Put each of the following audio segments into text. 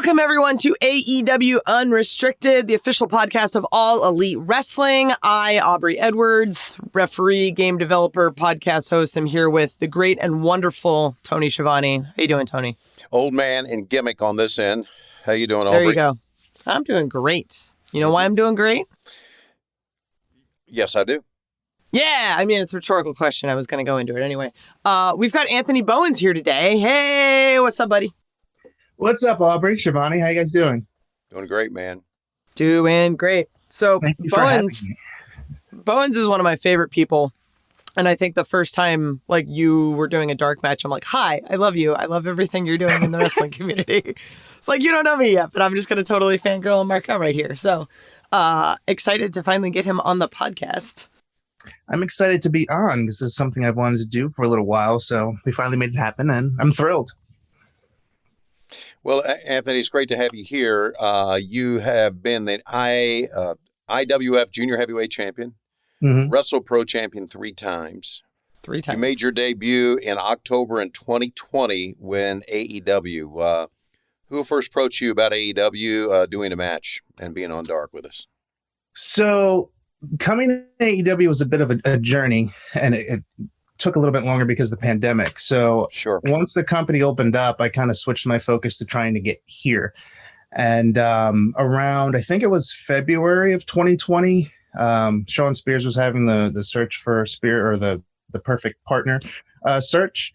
Welcome, everyone, to AEW Unrestricted, the official podcast of All Elite Wrestling. I, Aubrey Edwards, referee, game developer, podcast host, am here with the great and wonderful Tony Schiavone. How you doing, Tony? Old man and gimmick on this end. How you doing, Aubrey? There you go. I'm doing great. You know why I'm doing great? Yes, I do. Yeah, I mean, it's a rhetorical question. I was going to go into it anyway. We've got Anthony Bowens here today. Hey, what's up, buddy? What's up, Aubrey? Schiavone, how you guys doing? Doing great, man. Doing great. So Bowens is one of my favorite people. And I think the first time like you were doing a dark match, I'm like, hi, I love you. I love everything you're doing in the wrestling community. It's like, you don't know me yet, but I'm just going to totally fangirl and mark out right here. So excited to finally get him on the podcast. I'm excited to be on. This is something I've wanted to do for a little while. So we finally made it happen and I'm thrilled. Well, Anthony, it's great to have you here. You have been the IWF Junior Heavyweight Champion, Wrestle Pro Champion three times. You made your debut in October in 2020 when AEW. Who first approached you about AEW doing a match and being on Dark with us? So coming to AEW was a bit of a journey, and it took a little bit longer because of the pandemic. So Once the company opened up, I kind of switched my focus to trying to get here. And around, I think it was February of 2020, Sean Spears was having the search for Spear, or the perfect partner search.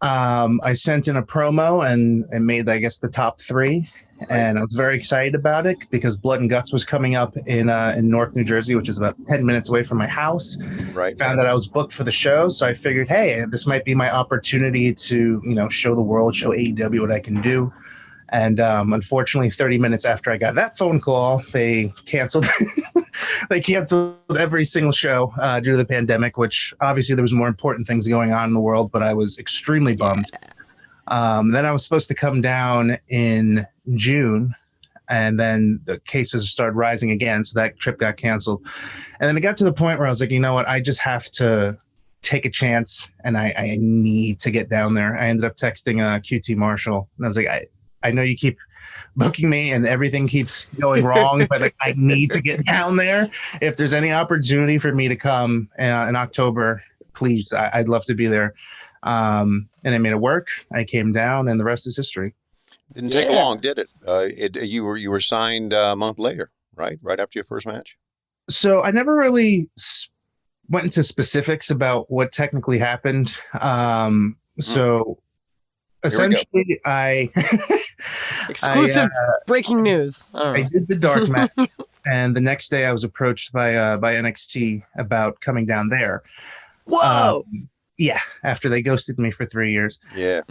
I sent in a promo and made, I guess, the top three. And I was very excited about it because Blood and Guts was coming up in Newark, New Jersey, which is about 10 minutes away from my house. Right. Found that I was booked for the show. So I figured, hey, this might be my opportunity to, show the world, show AEW what I can do. And unfortunately, 30 minutes after I got that phone call, they canceled. They canceled every single show due to the pandemic, which obviously there was more important things going on in the world, but I was extremely bummed. Then I was supposed to come down in June, and then the cases started rising again. So that trip got canceled. And then it got to the point where I was like, you know what? I just have to take a chance, and I need to get down there. I ended up texting QT Marshall, and I was like, I know you keep booking me and everything keeps going wrong, but like, I need to get down there. If there's any opportunity for me to come in October, please, I'd love to be there. And I made it work. I came down, and the rest is history. Didn't take long, did it? You were signed a month later, right? Right after your first match? So I never really went into specifics about what technically happened. So essentially, exclusive breaking news. I did the dark match, and the next day I was approached by NXT about coming down there. Whoa! Yeah, after they ghosted me for 3 years. Yeah,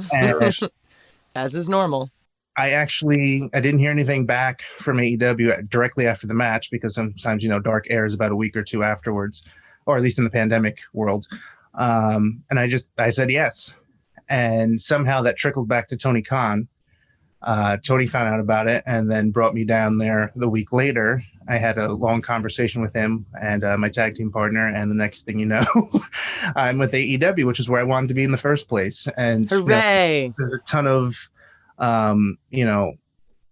as is normal. I didn't hear anything back from AEW directly after the match because sometimes Dark airs about a week or two afterwards, or at least in the pandemic world. And I said yes. And somehow that trickled back to Tony Khan. Tony found out about it and then brought me down there the week later. I had a long conversation with him and my tag team partner. And the next thing you know, I'm with AEW, which is where I wanted to be in the first place. And hooray! There's a ton of,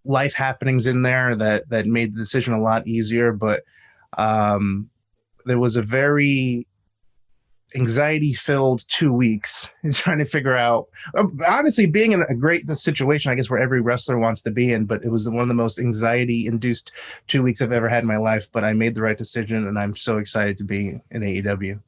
life happenings in there that made the decision a lot easier. But there was a very anxiety-filled 2 weeks trying to figure out, honestly, being in a great situation, I guess, where every wrestler wants to be in, but it was one of the most anxiety-induced 2 weeks I've ever had in my life, but I made the right decision, and I'm so excited to be in AEW.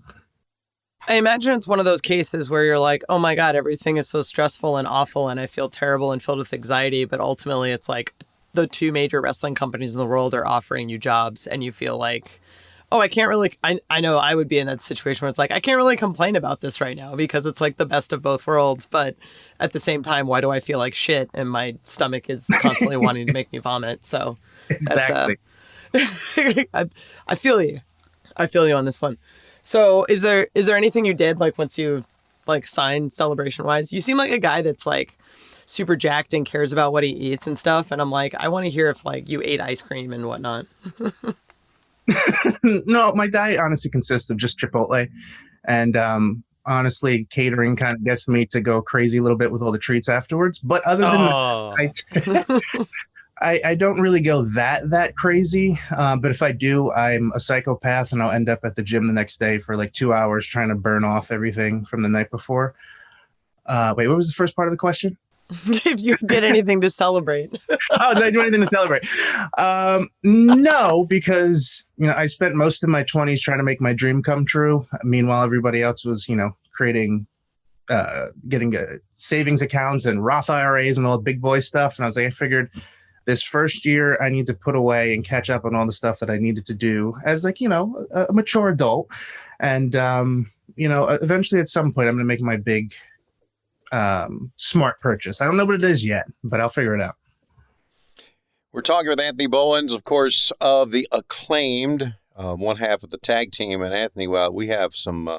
I imagine it's one of those cases where you're like, oh my God, everything is so stressful and awful, and I feel terrible and filled with anxiety, but ultimately it's like the two major wrestling companies in the world are offering you jobs, and you feel like, oh, I can't really, I know I would be in that situation where it's like, I can't really complain about this right now because it's like the best of both worlds. But at the same time, why do I feel like shit? And my stomach is constantly wanting to make me vomit. So exactly. I feel you. I feel you on this one. So is there anything you did like once you like signed celebration wise? You seem like a guy that's like super jacked and cares about what he eats and stuff. And I'm like, I want to hear if like you ate ice cream and whatnot. No, my diet honestly consists of just Chipotle and honestly, catering kind of gets me to go crazy a little bit with all the treats afterwards. But other than that, I don't really go that crazy. But if I do, I'm a psychopath, and I'll end up at the gym the next day for like 2 hours trying to burn off everything from the night before. Wait, what was the first part of the question? If you did anything to celebrate. Oh, did I do anything to celebrate? No, because, I spent most of my 20s trying to make my dream come true. Meanwhile, everybody else was, creating, getting savings accounts and Roth IRAs and all the big boy stuff. And I was like, I figured this first year I need to put away and catch up on all the stuff that I needed to do as like, a mature adult. And, eventually at some point I'm going to make my big smart purchase. I don't know what it is yet, but I'll figure it out. We're talking with Anthony Bowens, of course, of the Acclaimed, one half of the tag team. And Anthony, well, we have some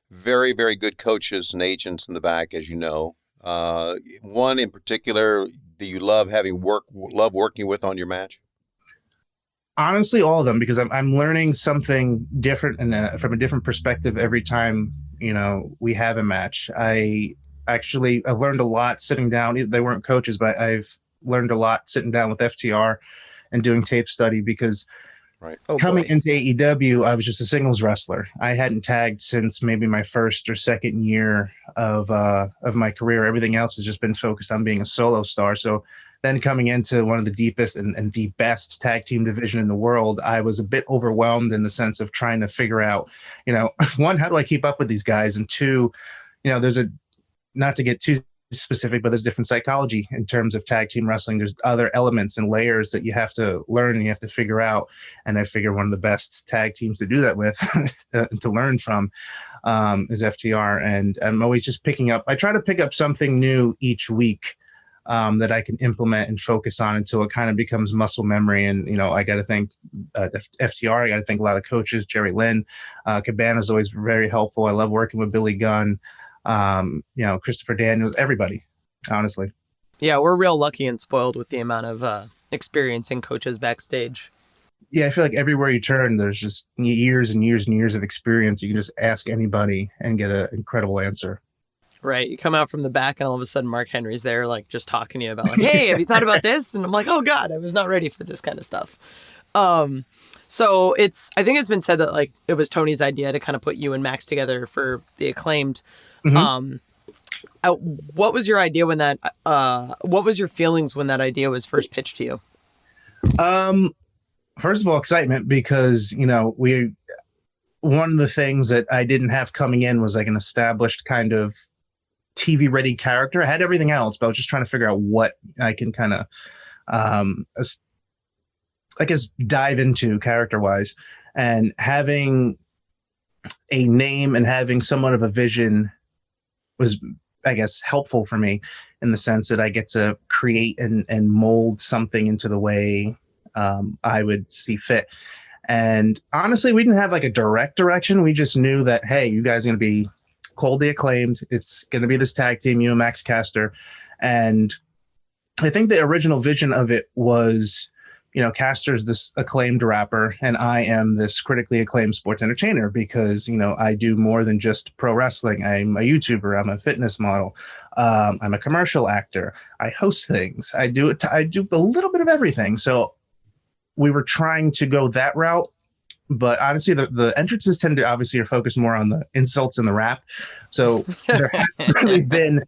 very, very good coaches and agents in the back, as you know. One in particular that you love working with on your match? Honestly, all of them, because I'm learning something different and from a different perspective every time, we have a match. I've learned a lot sitting down. They weren't coaches, but I've learned a lot sitting down with FTR and doing tape study because coming into AEW, I was just a singles wrestler. I hadn't tagged since maybe my first or second year of my career. Everything else has just been focused on being a solo star. So then coming into one of the deepest and the best tag team division in the world, I was a bit overwhelmed in the sense of trying to figure out, one, how do I keep up with these guys? And two, there's not to get too specific, but there's different psychology in terms of tag team wrestling. There's other elements and layers that you have to learn and you have to figure out. And I figure one of the best tag teams to do that with, to learn from, is FTR. And I'm always just I try to pick up something new each week that I can implement and focus on until it kind of becomes muscle memory. And, I got to thank FTR. I got to thank a lot of coaches, Jerry Lynn. Cabana's always very helpful. I love working with Billy Gunn. Christopher Daniels, everybody, honestly. Yeah, we're real lucky and spoiled with the amount of experience in coaches backstage. Yeah, I feel like everywhere you turn, there's just years and years and years of experience. You can just ask anybody and get an incredible answer. Right. You come out from the back and all of a sudden Mark Henry's there, like just talking to you about like, hey, have you thought about this? And I'm like, oh God, I was not ready for this kind of stuff. So I think it's been said that like it was Tony's idea to kind of put you and Max together for the Acclaimed. Mm-hmm. What was your idea when what was your feelings when that idea was first pitched to you? First of all, excitement, because, one of the things that I didn't have coming in was like an established kind of TV ready character. I had everything else, but I was just trying to figure out what I can kind of, dive into character wise, and having a name and having somewhat of a vision was, I guess, helpful for me in the sense that I get to create and mold something into the way I would see fit. And honestly, we didn't have like a direct direction. We just knew that, hey, you guys are going to be called the Acclaimed. It's going to be this tag team, you and Max Caster. And I think the original vision of it was, Caster's this acclaimed rapper, and I am this critically acclaimed sports entertainer because, I do more than just pro wrestling. I'm a YouTuber. I'm a fitness model. I'm a commercial actor. I host things. I do a little bit of everything. So we were trying to go that route. But honestly, the entrances tend to obviously are focused more on the insults and the rap. So there hasn't really been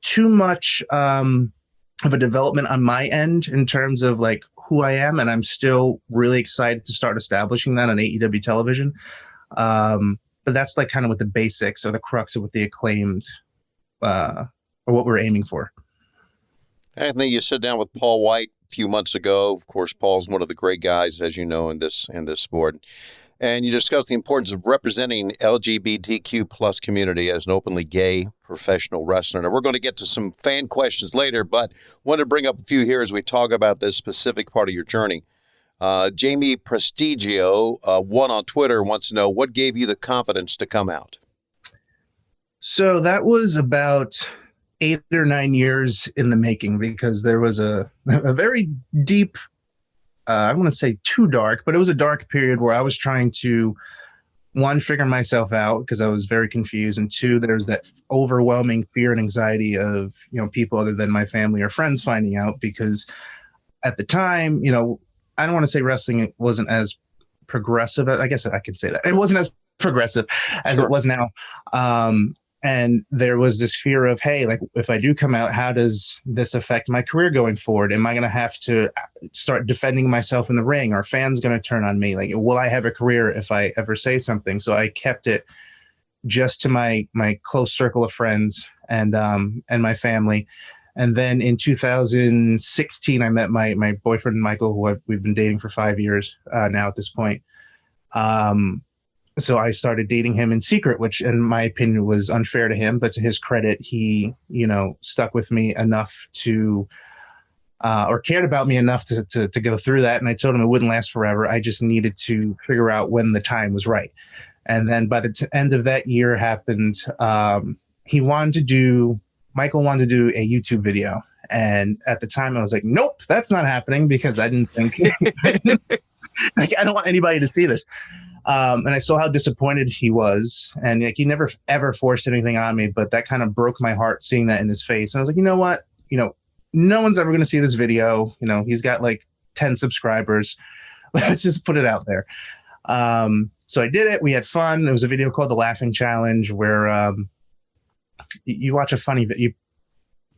too much of a development on my end in terms of like who I am. And I'm still really excited to start establishing that on AEW television. But that's like kind of what the basics or the crux of what the Acclaimed or what we're aiming for. Anthony, you sat down with Paul White a few months ago. Of course, Paul's one of the great guys, as you know, in this sport. And you discussed the importance of representing LGBTQ plus community as an openly gay professional wrestler. Now, we're going to get to some fan questions later, but want to bring up a few here as we talk about this specific part of your journey. Jamie Prestigio, one on Twitter, wants to know, what gave you the confidence to come out? So that was about 8 or 9 years in the making, because there was a very deep, I don't want to say too dark, but it was a dark period where I was trying to one, figuring myself out because I was very confused. And two, there's that overwhelming fear and anxiety of, people other than my family or friends finding out, because at the time, I don't want to say wrestling wasn't as progressive. I guess I could say that. It wasn't as progressive as it was now. And there was this fear of, hey, like, if I do come out, how does this affect my career going forward? Am I going to have to start defending myself in the ring? Are fans going to turn on me? Like, will I have a career if I ever say something? So I kept it just to my close circle of friends and my family. And then in 2016, I met my boyfriend, Michael, who we've been dating for 5 years now at this point. So I started dating him in secret, which in my opinion was unfair to him, but to his credit, he, stuck with me enough to, or cared about me enough to go through that. And I told him it wouldn't last forever. I just needed to figure out when the time was right. And then by the end of that year happened, Michael wanted to do a YouTube video. And at the time I was like, nope, that's not happening, because I didn't think, like, I don't want anybody to see this. And I saw how disappointed he was, and like, he never ever forced anything on me, but that kind of broke my heart seeing that in his face. And I was like, you know what? No one's ever going to see this video. He's got like 10 subscribers. Let's just put it out there. So I did it. We had fun. It was a video called The Laughing Challenge, where you watch a funny video. You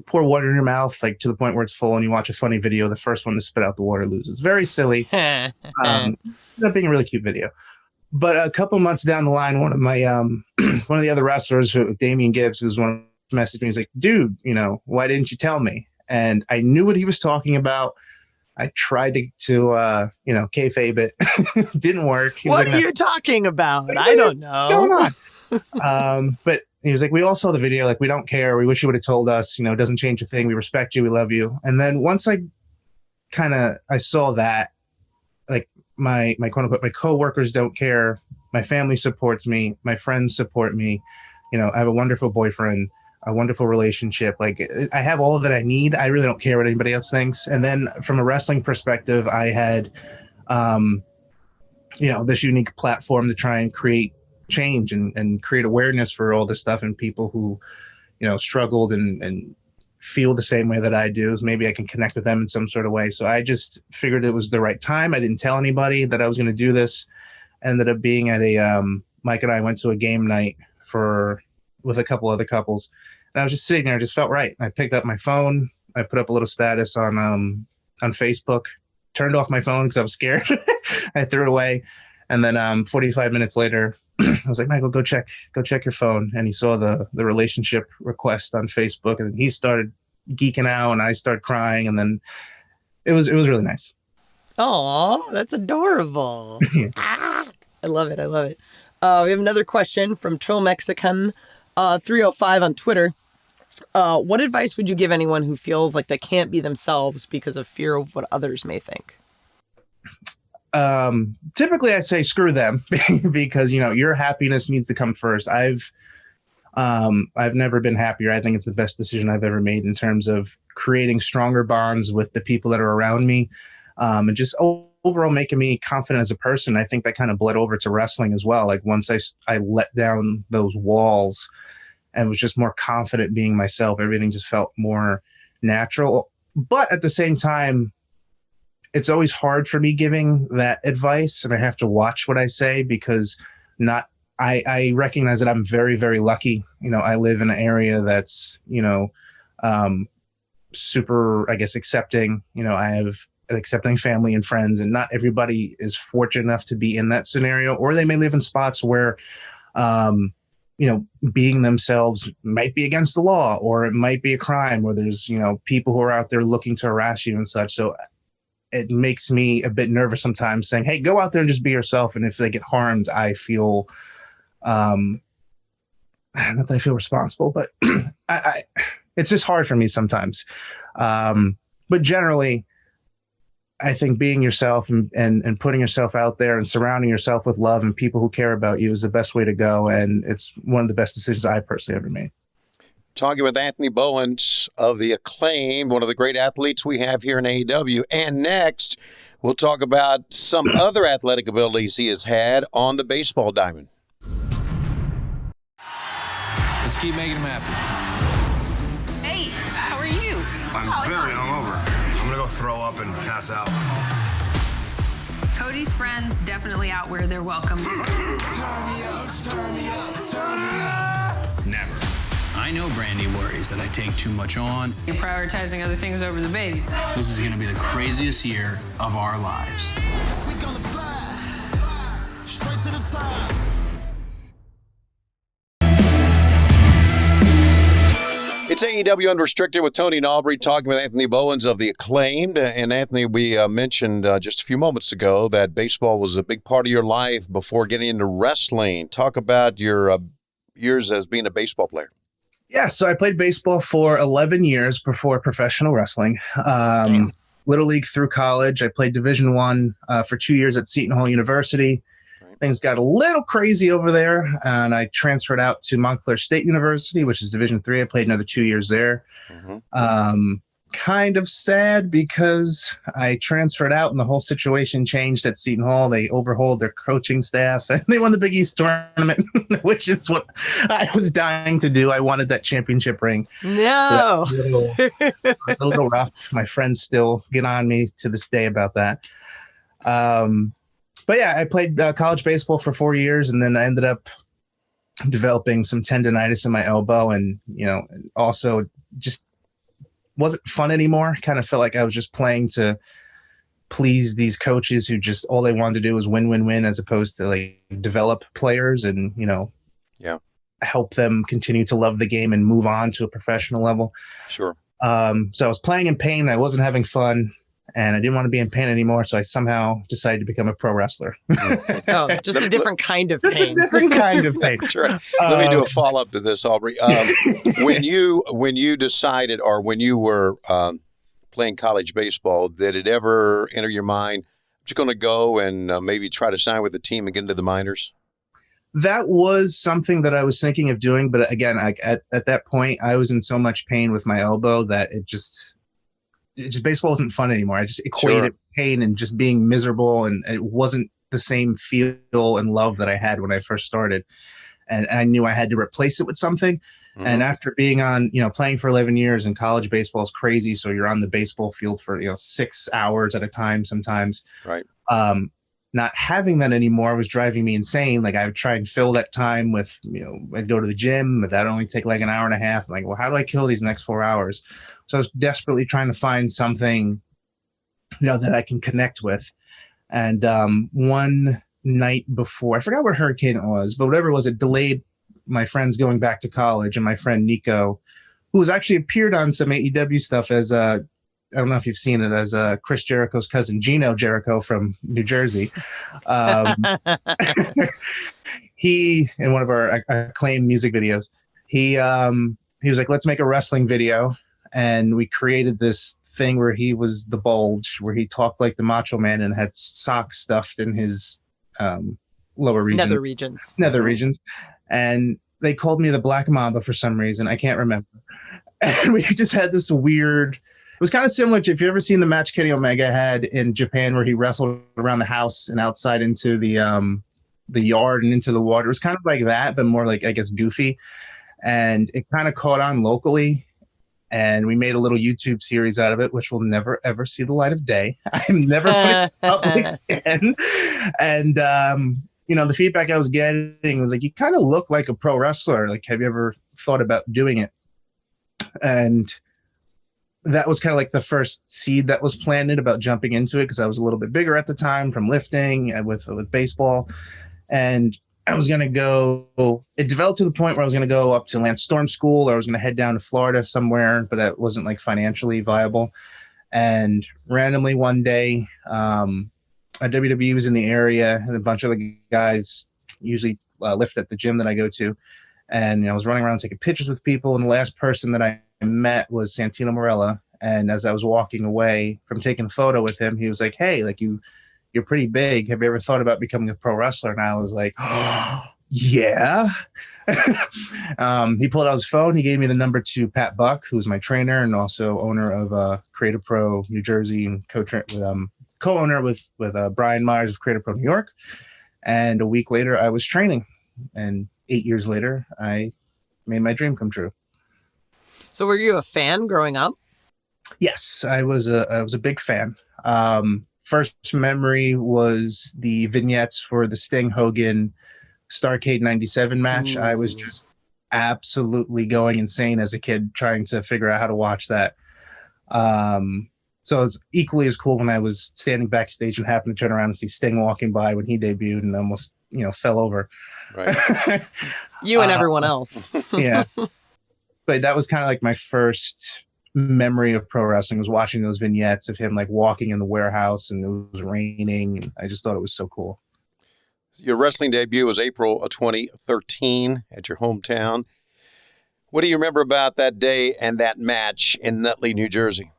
pour water in your mouth, like to the point where it's full, and you watch a funny video. The first one to spit out the water loses. Very silly. Ended up being a really cute video. But a couple months down the line, one of my one of the other wrestlers, Damian Gibbs, who's one, messaged me. He's like, "Dude, why didn't you tell me?" And I knew what he was talking about. I tried to kayfabe it. Didn't work. What are you talking about? I don't know. But he was like, "We all saw the video. Like, we don't care. We wish you would have told us. It doesn't change a thing. We respect you. We love you." And then once I saw that, like, my quote unquote, my coworkers don't care. My family supports me. My friends support me. I have a wonderful boyfriend, a wonderful relationship. Like, I have all that I need. I really don't care what anybody else thinks. And then from a wrestling perspective, I had, this unique platform to try and create change and create awareness for all this stuff, and people who, struggled and feel the same way that I do. Maybe I can connect with them in some sort of way. So I just figured it was the right time. I didn't tell anybody that I was going to do this. Ended up being at Mike and I went to a game night with a couple other couples. And I was just sitting there. I just felt right. I picked up my phone. I put up a little status on Facebook, turned off my phone because I was scared. I threw it away. And then 45 minutes later, I was like, Michael, go check your phone. And he saw the relationship request on Facebook, and he started geeking out, and I started crying. And then it was really nice. Oh, that's adorable. I love it. We have another question from Trill Mexican 305 on Twitter. What advice would you give anyone who feels like they can't be themselves because of fear of what others may think? Typically I say screw them, because your happiness needs to come first. I've never been happier. I think it's the best decision I've ever made in terms of creating stronger bonds with the people that are around me, and just overall making me confident as a person. I think that kind of bled over to wrestling as well. Like, once I let down those walls and was just more confident being myself, everything just felt more natural. But at the same time, it's always hard for me giving that advice, and I have to watch what I say, because I recognize that I'm very, very lucky. I live in an area that's, super, I guess, accepting. I have an accepting family and friends, and not everybody is fortunate enough to be in that scenario, or they may live in spots where, being themselves might be against the law, or it might be a crime, or there's, people who are out there looking to harass you and such. So it makes me a bit nervous sometimes saying, hey, go out there and just be yourself. And if they get harmed, I feel, not that I feel responsible, but it's just hard for me sometimes. But generally, I think being yourself and putting yourself out there and surrounding yourself with love and people who care about you is the best way to go. And it's one of the best decisions I personally ever made. Talking with Anthony Bowens of the Acclaimed, one of the great athletes we have here in AEW. And next, we'll talk about some other athletic abilities he has had on the baseball diamond. Let's keep making them happy. Hey, how are you? I'm very hungover. I'm gonna go throw up and pass out. Cody's friends definitely outwear their welcome. Turn me up, turn me up, turn me up. Never. I know Brandi worries that I take too much on. You're prioritizing other things over the baby. This is gonna be the craziest year of our lives. We gonna fly straight to the top. It's AEW Unrestricted with Tony and Aubrey talking with Anthony Bowens of the Acclaimed. And Anthony, we mentioned just a few moments ago that baseball was a big part of your life before getting into wrestling. Talk about your years as being a baseball player. Yeah, so I played baseball for 11 years before professional wrestling. Little League through college. I played Division I for 2 years at Seton Hall University. Things got a little crazy over there, and I transferred out to Montclair State University, which is Division III. I played another 2 years there. Kind of sad because I transferred out and the whole situation changed at Seton Hall. They overhauled their coaching staff and they won the Big East tournament, which is what I was dying to do. I wanted that championship ring. No. So a little rough. My friends still get on me to this day about that. But yeah, I played college baseball for 4 years, and then I ended up developing some tendonitis in my elbow, and also just wasn't fun anymore. Kind of felt like I was just playing to please these coaches who just all they wanted to do was win, as opposed to like develop players and help them continue to love the game and move on to a professional level. Sure. So I was playing in pain. I wasn't having fun. And I didn't want to be in pain anymore, so I somehow decided to become a pro wrestler. Just a different kind of pain. Just a different kind of pain. Sure. Let me do a follow-up to this, Aubrey. When you decided, or when you were playing college baseball, did it ever enter your mind, I'm just going to go and maybe try to sign with the team and get into the minors? That was something that I was thinking of doing, but again, at that point, I was in so much pain with my elbow that it just baseball wasn't fun anymore. I just equated pain and just being miserable, and it wasn't the same feel and love that I had when I first started. And I knew I had to replace it with something. Mm-hmm. And after being on, playing for 11 years, and college baseball is crazy, so you're on the baseball field for 6 hours at a time sometimes. Right. Not having that anymore was driving me insane. Like I would try and fill that time with, I'd go to the gym, but that'd only take like an hour and a half. I'm like, well, how do I kill these next 4 hours? So I was desperately trying to find something, that I can connect with. And one night before, I forgot what hurricane it was, but whatever it was, it delayed my friends going back to college. And my friend Nico, who has actually appeared on some AEW stuff as I don't know if you've seen it, as Chris Jericho's cousin, Gino Jericho from New Jersey. He, in one of our Acclaimed music videos, he was like, let's make a wrestling video. And we created this thing where he was the Bulge, where he talked like the Macho Man and had socks stuffed in his lower region. Nether regions. And they called me the Black Mamba for some reason. I can't remember. And we just had this weird... It was kind of similar to, if you've ever seen the match Kenny Omega had in Japan, where he wrestled around the house and outside into the yard and into the water. It was kind of like that, but more like, I guess, goofy. And it kind of caught on locally. And we made a little YouTube series out of it, which will never, ever see the light of day. I'm never putting it up again. And, the feedback I was getting was like, you kind of look like a pro wrestler. Like, have you ever thought about doing it? And that was kind of like the first seed that was planted about jumping into it, because I was a little bit bigger at the time from lifting and with baseball. And I was going to go, it developed to the point where I was going to go up to Lance Storm School, or I was going to head down to Florida somewhere, but that wasn't like financially viable. And randomly one day, WWE was in the area, and a bunch of the guys usually lift at the gym that I go to. And I was running around taking pictures with people. And the last person that I met was Santino Marella. And as I was walking away from taking a photo with him, he was like, hey, like you're pretty big. Have you ever thought about becoming a pro wrestler? And I was like, oh, yeah. He pulled out his phone. He gave me the number to Pat Buck, who's my trainer and also owner of Creative Pro New Jersey, and co-owner with Brian Myers of Creative Pro New York. And a week later, I was training. And 8 years later, I made my dream come true. So were you a fan growing up? Yes, I was a big fan. First memory was the vignettes for the Sting Hogan Starrcade 97 match. I was just absolutely going insane as a kid trying to figure out how to watch that. So it was equally as cool when I was standing backstage and happened to turn around and see Sting walking by when he debuted and almost, fell over. Right. You and everyone else. Yeah. But that was kind of like my first memory of pro wrestling, was watching those vignettes of him like walking in the warehouse and it was raining. And I just thought it was so cool. Your wrestling debut was April of 2013 at your hometown. What do you remember about that day and that match in Nutley, New Jersey?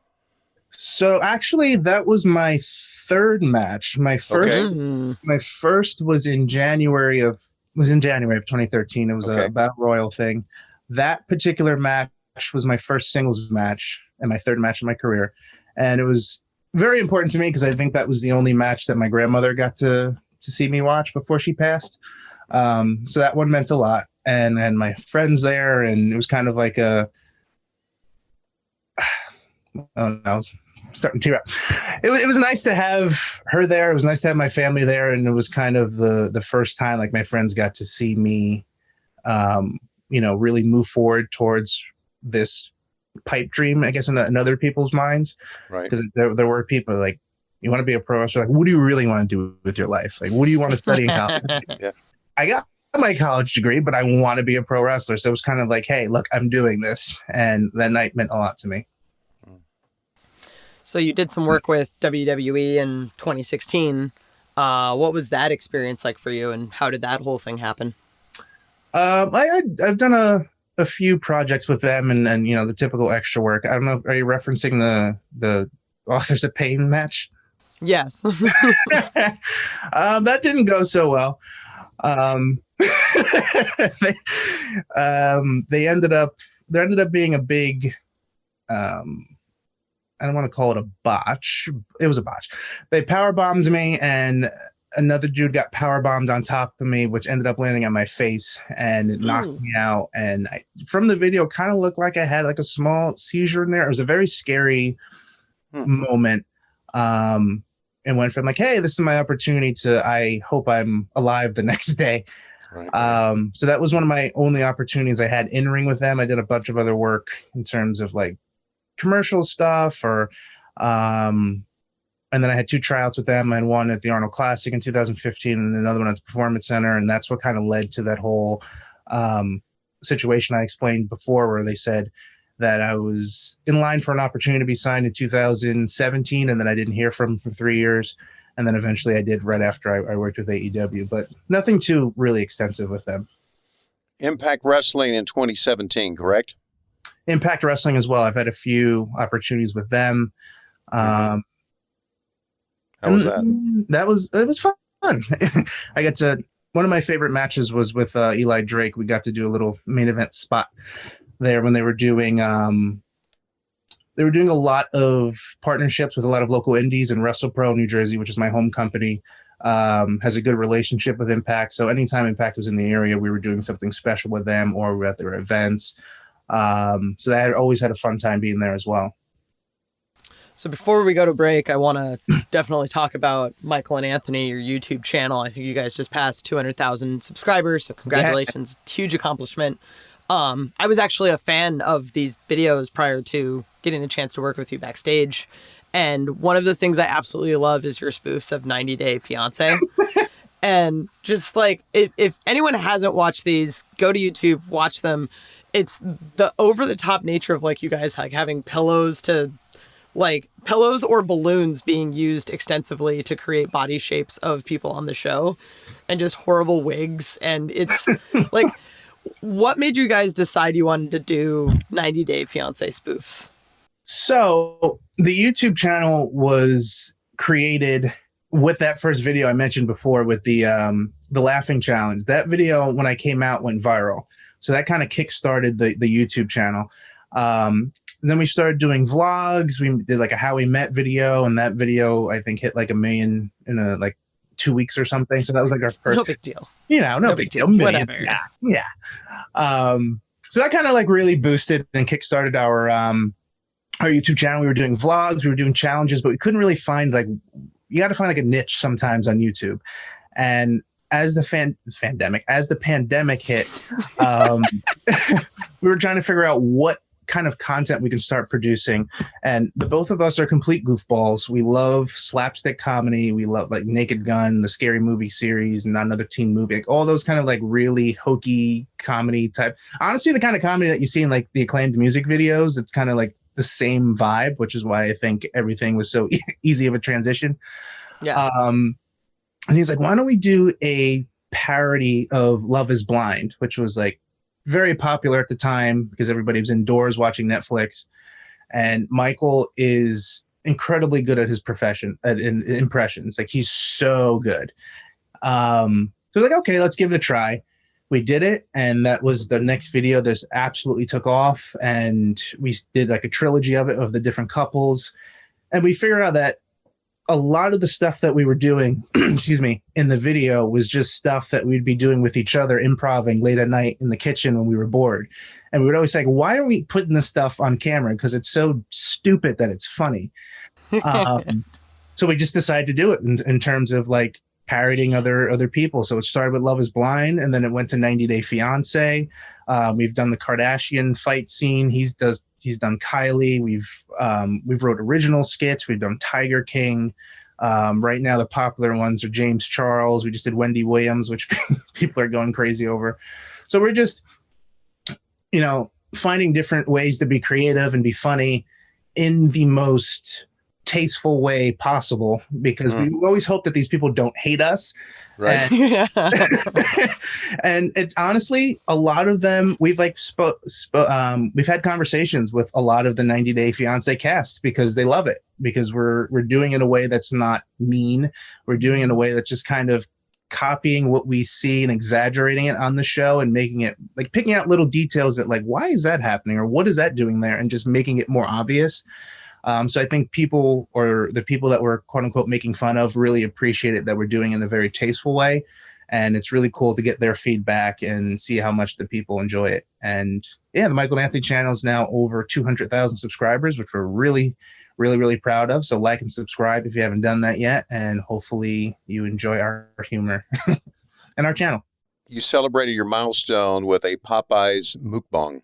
So actually, that was my third match. My first was in January of 2013. It was a battle royal thing. That particular match was my first singles match and my third match in my career, and it was very important to me because I think that was the only match that my grandmother got to see me watch before she passed. So that one meant a lot, and my friends there, and it was kind of like a. Oh, I was starting to tear up. It was nice to have her there. It was nice to have my family there, and it was kind of the first time like my friends got to see me, really move forward towards this pipe dream, I guess, in other people's minds. Right. Because there were people like, you want to be a pro wrestler? Like, what do you really want to do with your life? Like, what do you want to study in college? Yeah. I got my college degree, but I want to be a pro wrestler. So it was kind of like, hey, look, I'm doing this. And that night meant a lot to me. So you did some work with WWE in 2016. What was that experience like for you, and how did that whole thing happen? I've done a few projects with them, and the typical extra work. I don't know. Are you referencing the Authors of Pain match? Yes. That didn't go so well. There ended up being a big. I don't want to call it a botch. It was a botch. They powerbombed me, and another dude got powerbombed on top of me, which ended up landing on my face, and it knocked me out. And from the video, kind of looked like I had like a small seizure in there. It was a very scary moment. And went from like, hey, this is my opportunity to, I hope I'm alive the next day. Right. So that was one of my only opportunities I had in ring with them. I did a bunch of other work in terms of like commercial stuff, and then I had 2 tryouts with them. I had one at the Arnold Classic in 2015 and another one at the Performance Center. And that's what kind of led to that whole situation I explained before, where they said that I was in line for an opportunity to be signed in 2017, and then I didn't hear from them for 3 years. And then eventually I did right after I worked with AEW, but nothing too really extensive with them. Impact Wrestling in 2017, correct? Impact Wrestling as well. I've had a few opportunities with them. How was that? It was fun. I got to, one of my favorite matches was with Eli Drake. We got to do a little main event spot there when they were doing a lot of partnerships with a lot of local indies, and WrestlePro New Jersey, which is my home company, has a good relationship with Impact. So anytime Impact was in the area, we were doing something special with them, or we were at their events. So I always had a fun time being there as well. So before we go to break, I want to definitely talk about Michael and Anthony, your YouTube channel. I think you guys just passed 200,000 subscribers, so congratulations. Yeah. Huge accomplishment. I was actually a fan of these videos prior to getting the chance to work with you backstage. And one of the things I absolutely love is your spoofs of 90 Day Fiancé. And just like, if anyone hasn't watched these, go to YouTube, watch them. It's the over-the-top nature of like you guys like having pillows or balloons being used extensively to create body shapes of people on the show, and just horrible wigs. And it's like, what made you guys decide you wanted to do 90 Day Fiancé spoofs? So the YouTube channel was created with that first video I mentioned before with the laughing challenge. That video, when I came out, went viral. So that kind of kickstarted the YouTube channel. Then we started doing vlogs. We did like a how we met video, and that video I think hit like 1 million in like 2 weeks or something. So that was like our first. No big deal. No big deal. Whatever. Yeah. So that kind of like really boosted and kickstarted our YouTube channel. We were doing vlogs, we were doing challenges, but we couldn't really find like, you got to find like a niche sometimes on YouTube. And as the pandemic hit, we were trying to figure out what kind of content we can start producing. And the both of us are complete goofballs. We love slapstick comedy. We love like Naked Gun, the Scary Movie series, Not Another Teen Movie, like all those kind of like really hokey comedy type. Honestly, the kind of comedy that you see in like the Acclaimed music videos, it's kind of like the same vibe, which is why I think everything was so easy of a transition. Yeah. And he's like, why don't we do a parody of Love is Blind, which was like very popular at the time because everybody was indoors watching Netflix. And Michael is incredibly good at his profession, at impressions. Like he's so good. So like, okay, let's give it a try. We did it. And that was the next video. This absolutely took off. And we did like a trilogy of it, of the different couples. And we figured out that a lot of the stuff that we were doing, excuse me, in the video was just stuff that we'd be doing with each other, improvising late at night in the kitchen when we were bored. And we would always say, why are we putting this stuff on camera? Because it's so stupid that it's funny. So we just decided to do it in terms of like parodying other people. So it started with Love is Blind, and then it went to 90 Day Fiance. We've done the Kardashian fight scene. He's done Kylie. We've wrote original skits. We've done Tiger King. Right now the popular ones are James Charles. We just did Wendy Williams, which people are going crazy over. So we're just, finding different ways to be creative and be funny in the most tasteful way possible, because we always hope that these people don't hate us. Right. And it honestly, a lot of them, we've like we've had conversations with a lot of the 90 Day Fiance cast because they love it, because we're doing it in a way that's not mean. We're doing it in a way that's just kind of copying what we see and exaggerating it on the show and making it like picking out little details that like, why is that happening? Or what is that doing there? And just making it more obvious. So I think people, or the people that we're quote unquote making fun of, really appreciate it that we're doing it in a very tasteful way. And it's really cool to get their feedback and see how much the people enjoy it. And yeah, the Michael and Anthony channel is now over 200,000 subscribers, which we're really, really, really proud of. So like and subscribe if you haven't done that yet. And hopefully you enjoy our humor and our channel. You celebrated your milestone with a Popeyes mukbang.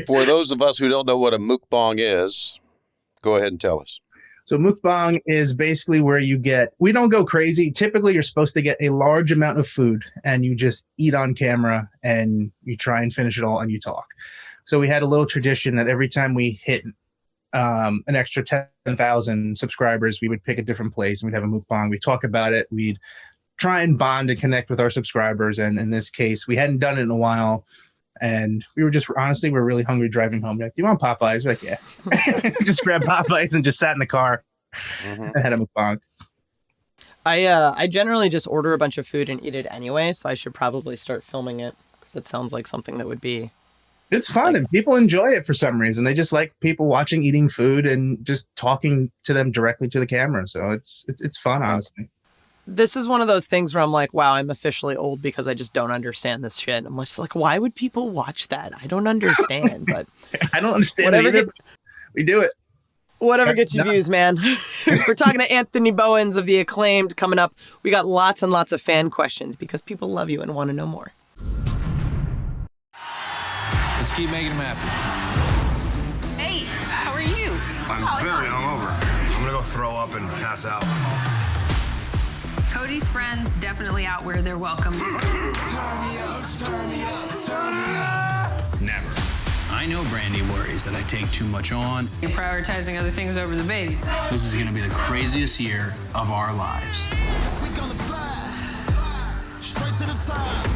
For those of us who don't know what a mukbang is, go ahead and tell us. So mukbang is basically where we don't go crazy. Typically, you're supposed to get a large amount of food and you just eat on camera and you try and finish it all and you talk. So we had a little tradition that every time we hit an extra 10,000 subscribers, we would pick a different place and we'd have a mukbang. We'd talk about it. We'd try and bond and connect with our subscribers. And in this case, we hadn't done it in a while. And we were just, honestly, we're really hungry driving home. Like, do you want Popeyes? We're like, yeah. Just grabbed Popeyes and just sat in the car and had a mukbang. I generally just order a bunch of food and eat it anyway, so I should probably start filming it, because it sounds like something that would be... It's fun, and people enjoy it for some reason. They just like people watching, eating food, and just talking to them directly to the camera. So it's fun, honestly. This is one of those things where I'm like, wow, I'm officially old because I just don't understand this shit. I'm just like, why would people watch that? I don't understand, but I don't understand either. We do it. Whatever gets you views, man. We're talking to Anthony Bowens of the Acclaimed coming up. We got lots and lots of fan questions because people love you and want to know more. Let's keep making them happy. Hey, how are you? I'm very hungover. I'm gonna go throw up and pass out. Cody's friends definitely out where they're welcome. Turn me up, turn me up, turn me up. Never. I know Brandi worries that I take too much on. You're prioritizing other things over the baby. This is gonna be the craziest year of our lives. We gonna fly straight to the top.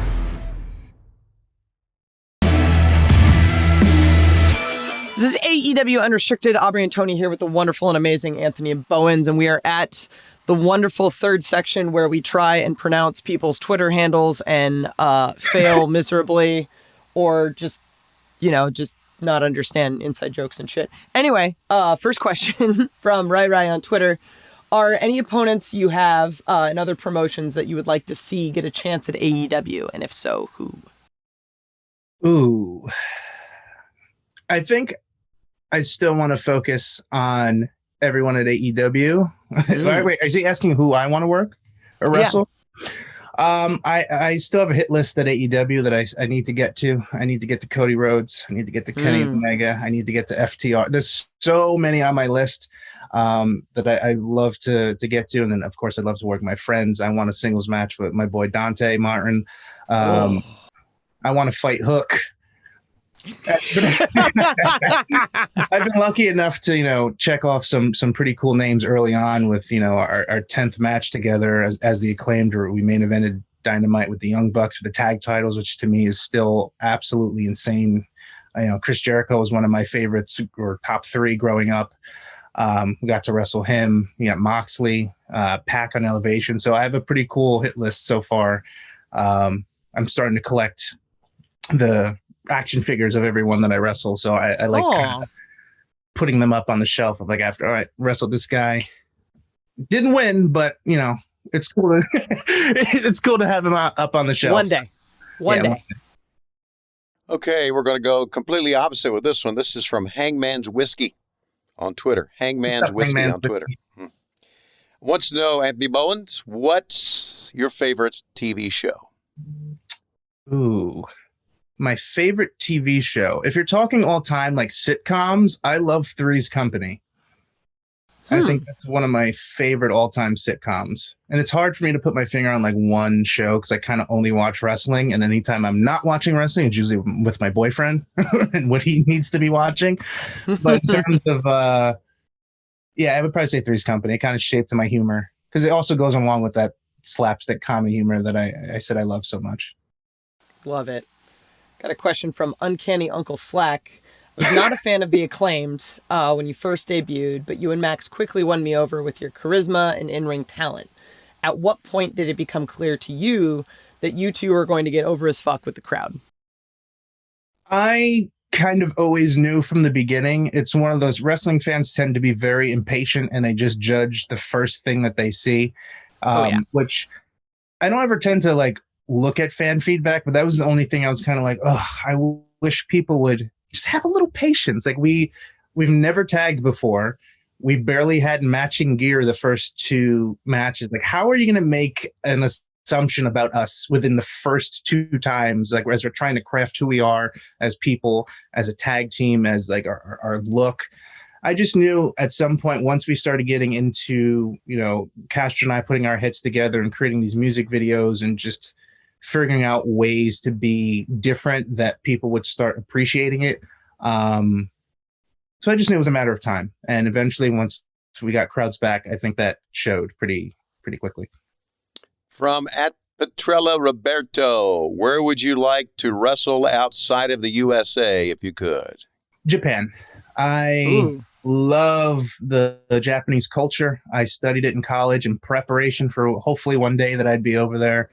This is AEW Unrestricted. Aubrey and Tony here with the wonderful and amazing Anthony Bowens, and we are at the wonderful third section where we try and pronounce people's Twitter handles and fail miserably, or just not understand inside jokes and shit. Anyway, first question from Rai on Twitter. Are any opponents you have in other promotions that you would like to see get a chance at AEW? And if so, who? Ooh. I think I still want to focus on everyone at AEW. Wait, is he asking who I want to work or wrestle? Yeah. I still have a hit list at AEW that I need to get to. I need to get to Cody Rhodes. I need to get to Kenny Omega. I need to get to FTR. There's so many on my list that I love to get to. And then, of course, I'd love to work with my friends. I want a singles match with my boy Dante Martin. I want to fight Hook. I've been lucky enough to check off some pretty cool names early on with our 10th match together as the Acclaimed, where we main evented Dynamite with the Young Bucks for the tag titles, which to me is still absolutely insane. Chris Jericho was one of my favorites, or top 3 growing up. We got to wrestle him. We got Moxley, Pac on Elevation. So I have a pretty cool hit list so far. I'm starting to collect the action figures of everyone that I wrestle. So I like kind of putting them up on the shelf of after, all right, wrestled this guy. Didn't win, but it's cool to it's cool to have him up on the shelf. One day. Okay, we're going to go completely opposite with this one. This is from Hangman's Whiskey on Twitter. Hangman's Whiskey on Twitter. Wants to know, Anthony Bowens, what's your favorite TV show? Ooh. My favorite TV show. If you're talking all time like sitcoms, I love Three's Company. I think that's one of my favorite all time sitcoms. And it's hard for me to put my finger on one show because I kind of only watch wrestling. And anytime I'm not watching wrestling, it's usually with my boyfriend and what he needs to be watching. But in terms of, I would probably say Three's Company. It kind of shaped my humor because it also goes along with that slapstick comedy humor that I said I love so much. Love it. Got a question from Uncanny Uncle Slack. I was not a fan of the Acclaimed when you first debuted, but you and Max quickly won me over with your charisma and in-ring talent. At what point did it become clear to you that you two were going to get over as fuck with the crowd? I kind of always knew from the beginning. It's one of those wrestling fans tend to be very impatient and they just judge the first thing that they see, which I don't ever tend to look at fan feedback, but that was the only thing I was kind of I wish people would just have a little patience. We've never tagged before. We barely had matching gear the first 2 matches. How are you going to make an assumption about us within the first 2 times? As we're trying to craft who we are as people, as a tag team, as our look. I just knew at some point, once we started getting into, Castro and I putting our heads together and creating these music videos and just figuring out ways to be different, that people would start appreciating it. So I just knew it was a matter of time. And eventually, once we got crowds back, I think that showed pretty quickly. From @Petrella Roberto, where would you like to wrestle outside of the USA if you could? Japan. I love the Japanese culture. I studied it in college in preparation for hopefully one day that I'd be over there.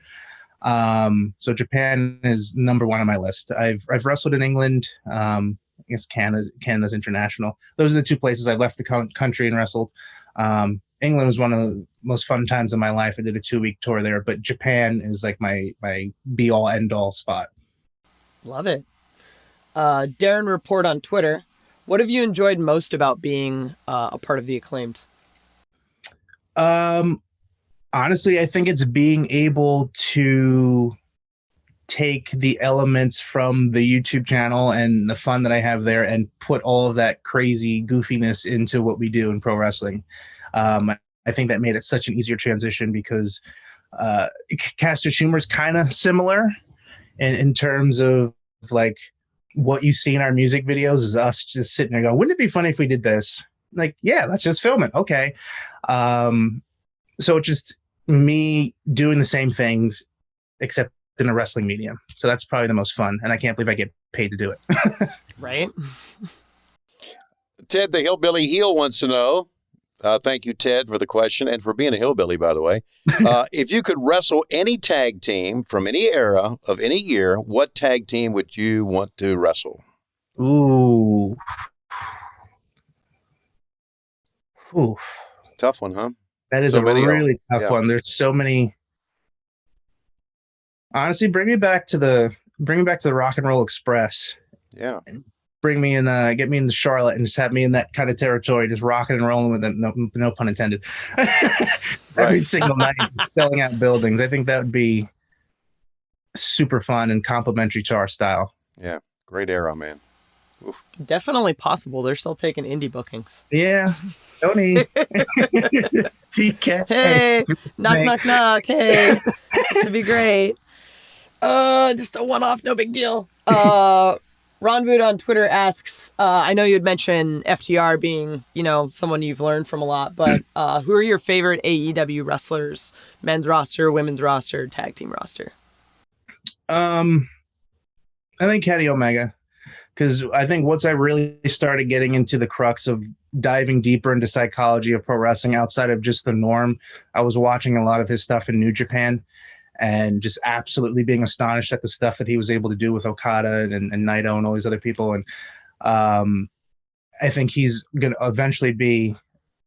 So Japan is number 1 on my list. I've wrestled in England. I guess Canada's international. Those are the 2 places I left the country and wrestled. England was one of the most fun times of my life. I did a 2-week tour there, but Japan is my be all end all spot. Love it. Darren Report on Twitter. What have you enjoyed most about being a part of the Acclaimed? Honestly, I think it's being able to take the elements from the YouTube channel and the fun that I have there and put all of that crazy goofiness into what we do in pro wrestling. I think that made it such an easier transition because Caster's humor is kind of similar in terms of what you see in our music videos is us just sitting there going, wouldn't it be funny if we did this? Yeah, let's just film it. Okay. So it's just me doing the same things, except in a wrestling medium. So that's probably the most fun. And I can't believe I get paid to do it. Right. Ted, the Hillbilly Heel, wants to know, thank you, Ted, for the question and for being a hillbilly, by the way. If you could wrestle any tag team from any era of any year, what tag team would you want to wrestle? Ooh. Tough one, huh? That is a really tough one. There's so many. Honestly, bring me back to the bring me back to the Rock and Roll Express. Yeah. Bring me in, get me into Charlotte and just have me in that kind of territory, just rocking and rolling with them. No pun intended. Every single night, selling out buildings. I think that would be super fun and complimentary to our style. Yeah. Great era, man. Oof. Definitely possible. They're still taking indie bookings. Yeah. Tony. TK. Hey, knock, knock. Hey, this would be great. Just a one-off, no big deal. Ron Wood on Twitter asks, I know you had mentioned FTR being, someone you've learned from a lot, but who are your favorite AEW wrestlers? Men's roster, women's roster, tag team roster? I think Kenny Omega, because I think once I really started getting into the crux of diving deeper into psychology of pro wrestling outside of just the norm, I was watching a lot of his stuff in New Japan and just absolutely being astonished at the stuff that he was able to do with Okada and Naito and all these other people. And I think he's going to eventually be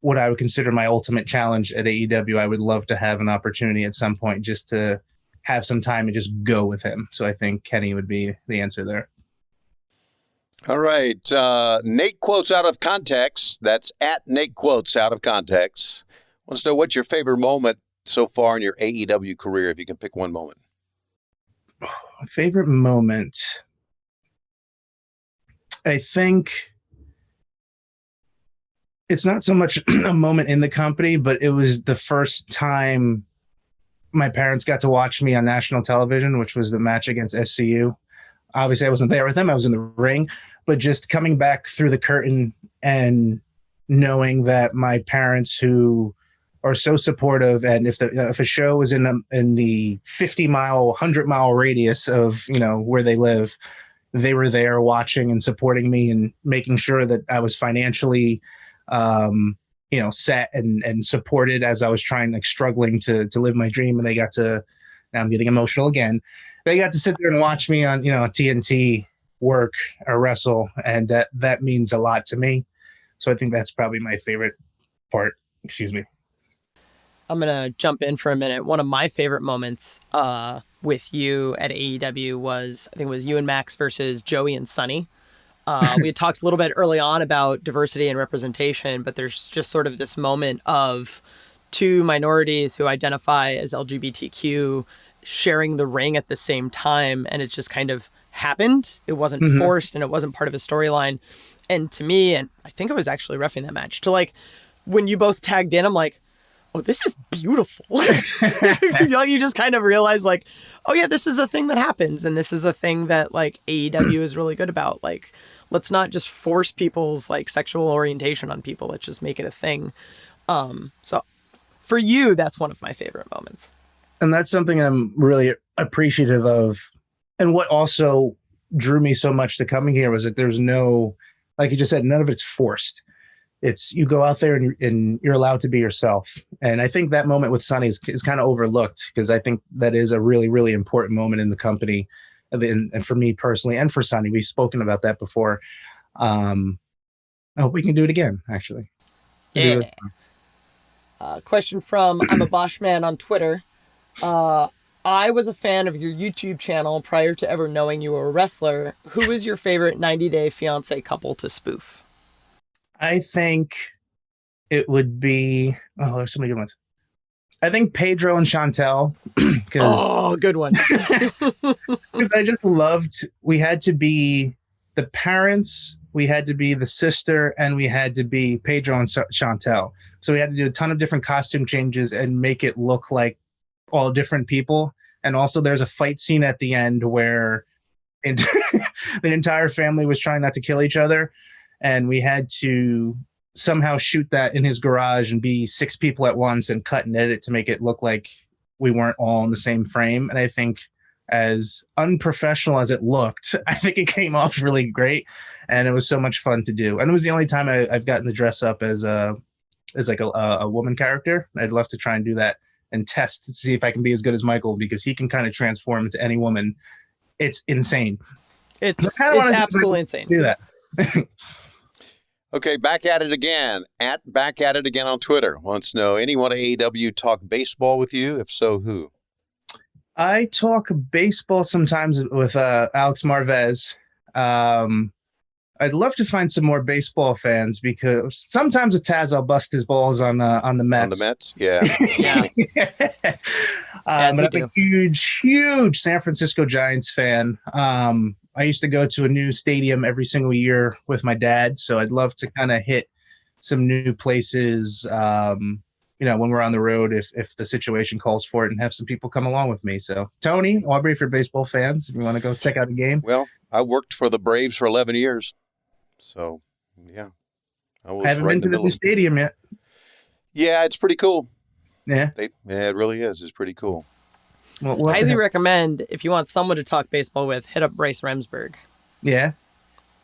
what I would consider my ultimate challenge at AEW. I would love to have an opportunity at some point just to have some time and just go with him. So I think Kenny would be the answer there. All right. Nate Quotes Out of Context. That's at Nate Quotes Out of Context. Wants to know what's your favorite moment so far in your AEW career, if you can pick one moment. Favorite moment. I think it's not so much a moment in the company, but it was the first time my parents got to watch me on national television, which was the match against SCU. Obviously, I wasn't there with them. I was in the ring, but just coming back through the curtain and knowing that my parents, who are so supportive, and if a show was in the 50-mile, 100-mile radius of where they live, they were there watching and supporting me and making sure that I was financially set and supported as I was struggling to live my dream. And they got to, now I'm getting emotional again. They got to sit there and watch me on, TNT work or wrestle. And that means a lot to me. So I think that's probably my favorite part. Excuse me. I'm going to jump in for a minute. One of my favorite moments with you at AEW was, I think it was you and Max versus Joey and Sonny. We had talked a little bit early on about diversity and representation, but there's just sort of this moment of two minorities who identify as LGBTQ sharing the ring at the same time. And it just kind of happened. It wasn't forced and it wasn't part of a storyline. And to me, and I think I was actually reffing that match, to when you both tagged in, I'm like, oh, this is beautiful. You just kind of realize oh yeah, this is a thing that happens. And this is a thing that AEW is really good about. Let's not just force people's sexual orientation on people. Let's just make it a thing. So for you, that's one of my favorite moments. And that's something I'm really appreciative of. And what also drew me so much to coming here was that there's no, like you just said, none of it's forced. It's you go out there and you're allowed to be yourself. And I think that moment with Sonny is kind of overlooked, because I think that is a really, really important moment in the company. And for me personally, and for Sonny, we've spoken about that before. I hope we can do it again, actually. Yeah. Question from I'm a Bosch Man on Twitter. I was a fan of your YouTube channel prior to ever knowing you were a wrestler. Who is your favorite 90 Day Fiancé couple to spoof? I think it would be, there's so many good ones. I think Pedro and Chantel. Good one. Because I just loved, we had to be the parents, we had to be the sister, and we had to be Pedro and Chantel. So we had to do a ton of different costume changes and make it look like all different people. And also there's a fight scene at the end where the entire family was trying not to kill each other. And we had to somehow shoot that in his garage and be 6 people at once and cut and edit to make it look like we weren't all in the same frame. And I think, as unprofessional as it looked, I think it came off really great. And it was so much fun to do. And it was the only time I've gotten to dress up as a woman character. I'd love to try and do that and test to see if I can be as good as Michael, because he can kind of transform into any woman. It's insane. It's absolutely insane. Do that. Okay, back at it again. Back at it again on Twitter. Wants to know, anyone at AEW talk baseball with you? If so, who? I talk baseball sometimes with Alex Marvez. I'd love to find some more baseball fans because sometimes with Taz, I'll bust his balls on the Mets. On the Mets, yeah. Yeah. But I'm a huge San Francisco Giants fan. I used to go to a new stadium every single year with my dad, so I'd love to kind of hit some new places, when we're on the road, if the situation calls for it, and have some people come along with me. So, Tony, Aubrey, for baseball fans, if you want to go check out a game. Well, I worked for the Braves for 11 years. So, yeah. I haven't been to the new stadium yet. Yeah, it's pretty cool. Yeah. It really is. It's pretty cool. Well, highly recommend, if you want someone to talk baseball with, hit up Bryce Remsburg. Yeah.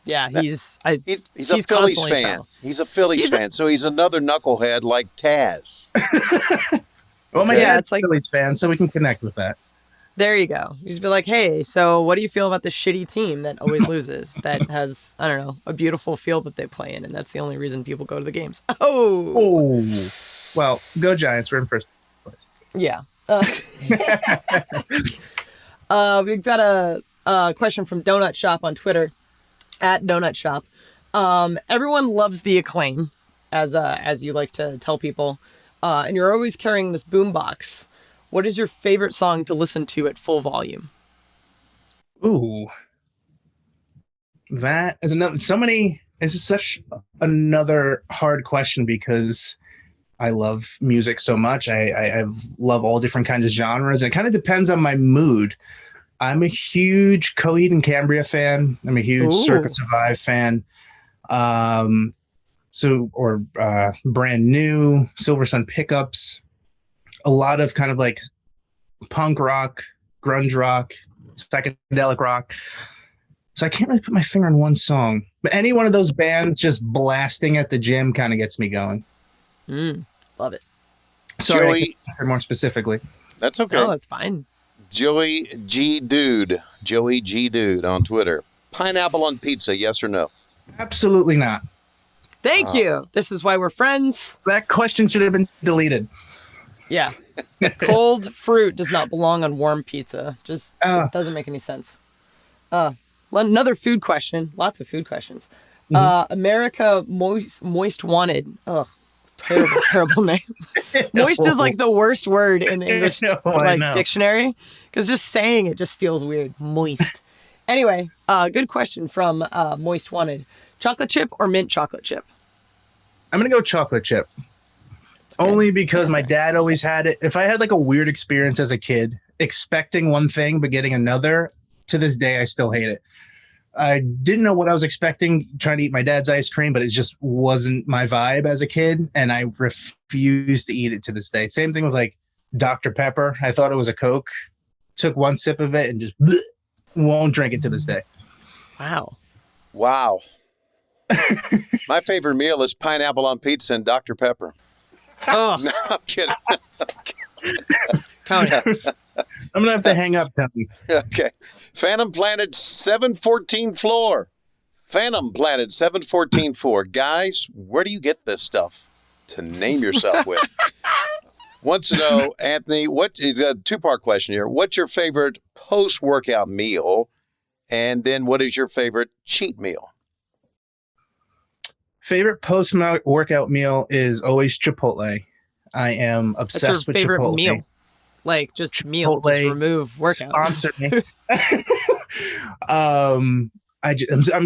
Yeah, he's a Phillies fan. He's a Phillies fan, so he's another knucklehead like Taz. Well, my dad's a Phillies fan, so we can connect with that. There you go. You just be like, hey, so what do you feel about this shitty team that always loses, that has, I don't know, a beautiful field that they play in, and that's the only reason people go to the games. Oh. Well, go Giants. We're in first place. Yeah. We've got a question from Donut Shop on Twitter, @DonutShop. Everyone loves the Acclaim, as you like to tell people, and you're always carrying this boombox. What is your favorite song to listen to at full volume? Ooh, that is another. This is such another hard question because I love music so much. I love all different kinds of genres, and it kind of depends on my mood. I'm a huge Coheed and Cambria fan. I'm a huge Circa Survive fan. Brand New, Silver Sun Pickups, a lot of kind of like punk rock, grunge rock, psychedelic rock. So I can't really put my finger on one song, but any one of those bands just blasting at the gym kind of gets me going. Love it. Sorry, I can't answer more specifically. That's okay. No, that's fine. Joey G. Dude on Twitter. Pineapple on pizza, yes or no? Absolutely not. Thank you. This is why we're friends. That question should have been deleted. Yeah. Cold fruit does not belong on warm pizza. Just it doesn't make any sense. Another food question. Lots of food questions. America Moist Wanted. Ugh. Terrible name. Moist is like the worst word in the English dictionary, because just saying it just feels weird. Moist. Anyway, good question from Moist Wanted. Chocolate chip or mint chocolate chip? I'm going to go chocolate chip. Okay. Only because my dad always had it. If I had like a weird experience as a kid, expecting one thing but getting another, to this day I still hate it. I didn't know what I was expecting trying to eat my dad's ice cream, but it just wasn't my vibe as a kid, and I refused to eat it to this day. Same thing with like Dr. Pepper. I thought it was a Coke. Took one sip of it and just won't drink it to this day. Wow. My favorite meal is pineapple on pizza and Dr. Pepper. Oh, no, I'm kidding. Tony. I'm going to have to hang up, Tony. Okay. Phantom Planet 714 floor. Phantom Planet 714 floor. Guys, where do you get this stuff to name yourself with? Wants to know, Anthony, he's got a two-part question here. What's your favorite post-workout meal? And then what is your favorite cheat meal? Favorite post-workout meal is always Chipotle. I am obsessed with Chipotle. That's your favorite meal? Like just meal, just remove workout. Sponsor me. I'm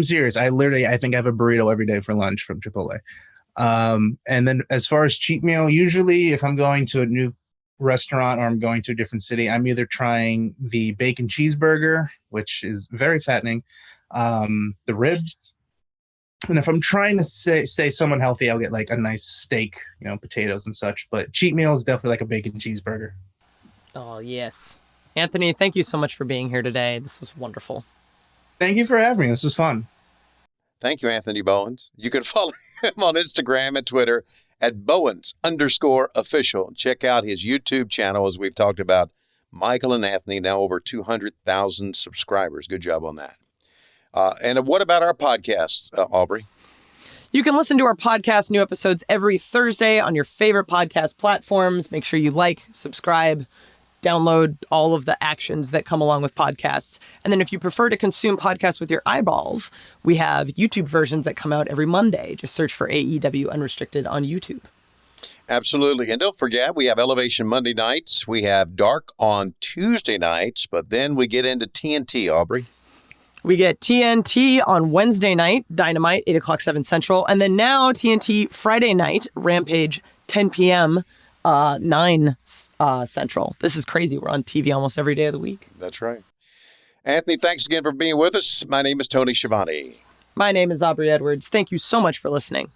serious. I think I have a burrito every day for lunch from Chipotle. And then as far as cheat meal, usually if I'm going to a new restaurant or I'm going to a different city, I'm either trying the bacon cheeseburger, which is very fattening, the ribs. And if I'm trying to stay somewhat healthy, I'll get like a nice steak, potatoes and such. But cheat meal is definitely like a bacon cheeseburger. Oh, yes. Anthony, thank you so much for being here today. This was wonderful. Thank you for having me. This was fun. Thank you, Anthony Bowens. You can follow him on Instagram and Twitter at Bowens_official. Check out his YouTube channel, as we've talked about. Michael and Anthony, now over 200,000 subscribers. Good job on that. And what about our podcast, Aubrey? You can listen to our podcast, new episodes every Thursday on your favorite podcast platforms. Make sure you like, subscribe, download all of the actions that come along with podcasts. And then if you prefer to consume podcasts with your eyeballs, we have YouTube versions that come out every Monday. Just search for AEW Unrestricted on YouTube. Absolutely. And don't forget, we have Elevation Monday nights. We have Dark on Tuesday nights, but then we get into TNT, Aubrey. We get TNT on Wednesday night, Dynamite, 8 o'clock, 7 Central. And then now TNT Friday night, Rampage, 10 p.m., 9 Central. This is crazy. We're on TV almost every day of the week. That's right. Anthony, thanks again for being with us. My name is Tony Schiavone. My name is Aubrey Edwards. Thank you so much for listening.